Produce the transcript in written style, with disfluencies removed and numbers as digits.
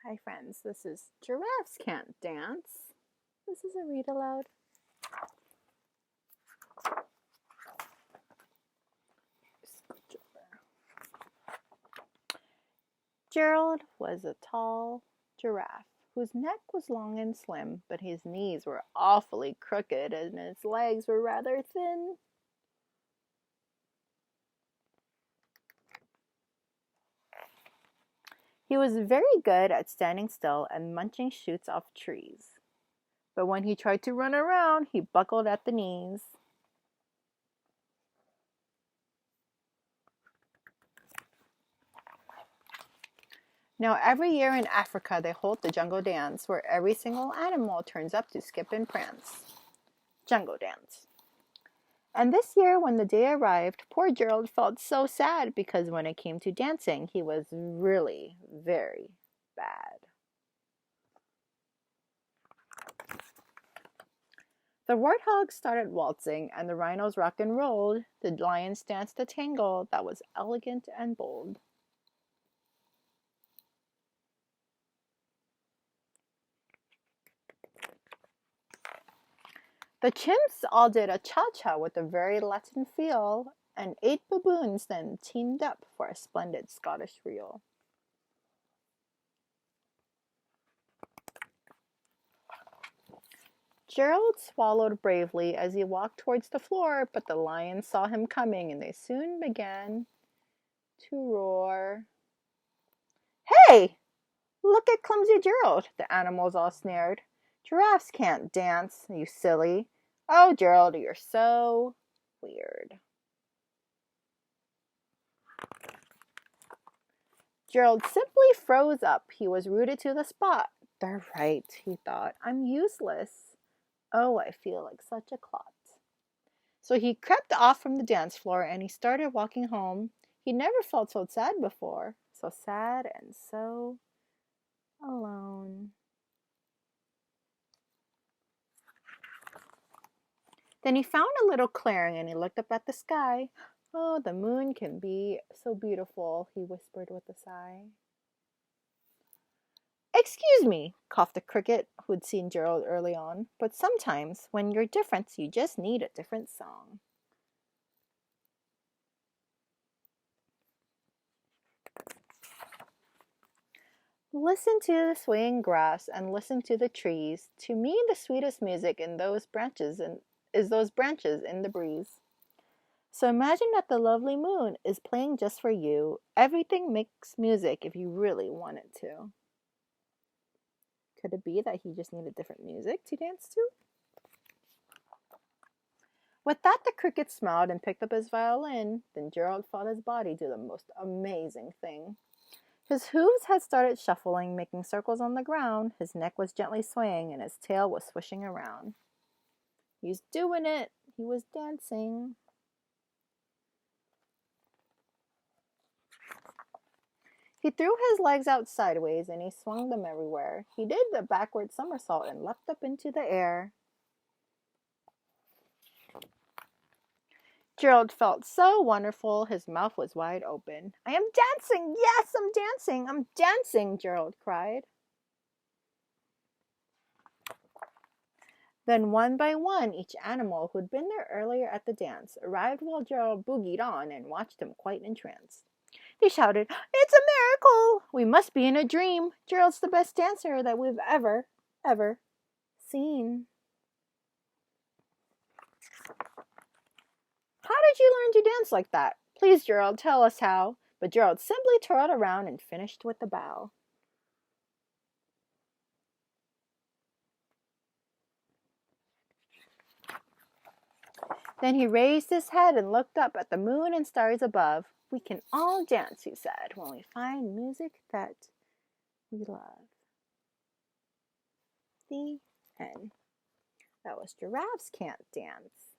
Hi friends, this is Giraffes Can't Dance. This is a read aloud. Gerald was a tall giraffe whose neck was long and slim, but his knees were awfully crooked and his legs were rather thin. He was very good at standing still and munching shoots off trees. But when he tried to run around, he buckled at the knees. Now, every year in Africa, they hold the jungle dance where every single animal turns up to skip and prance. Jungle dance. And this year, when the day arrived, poor Gerald felt so sad because when it came to dancing, he was really very bad. The warthogs started waltzing, and the rhinos rocked and rolled. The lions danced a tango that was elegant and bold. The chimps all did a cha-cha with a very Latin feel, and 8 baboons then teamed up for a splendid Scottish reel. Gerald swallowed bravely as he walked towards the floor, but the lions saw him coming and they soon began to roar. Hey! Look at clumsy Gerald, the animals all sneered. Giraffes can't dance, you silly. Oh, Gerald, you're so weird. Gerald simply froze up. He was rooted to the spot. They're right, he thought. I'm useless. Oh, I feel like such a clot. So he crept off from the dance floor and he started walking home. He never felt so sad before. So sad and so alone. Then he found a little clearing and he looked up at the sky. Oh, the moon can be so beautiful, he whispered with a sigh. Excuse me, coughed a cricket who'd seen Gerald early on, but sometimes when you're different, you just need a different song. Listen to the swaying grass and listen to the trees. To me, the sweetest music in those branches is those branches in the breeze. So imagine that the lovely moon is playing just for you. Everything makes music if you really want it to. Could it be that he just needed different music to dance to? With that, the cricket smiled and picked up his violin. Then Gerald felt his body do the most amazing thing. His hooves had started shuffling, making circles on the ground. His neck was gently swaying, and his tail was swishing around. He was doing it. He was dancing. He threw his legs out sideways, and he swung them everywhere. He did the backward somersault and leapt up into the air. Gerald felt so wonderful. His mouth was wide open. I am dancing! Yes, I'm dancing! I'm dancing! Gerald cried. Then one by one, each animal who'd been there earlier at the dance arrived while Gerald boogied on and watched him quite entranced. They shouted, It's a miracle! We must be in a dream. Gerald's the best dancer that we've ever seen. How did you learn to dance like that? Please, Gerald, tell us how. But Gerald simply twirled around and finished with a bow. Then he raised his head and looked up at the moon and stars above. We can all dance, he said, when we find music that we love. The end. That was Giraffes Can't Dance.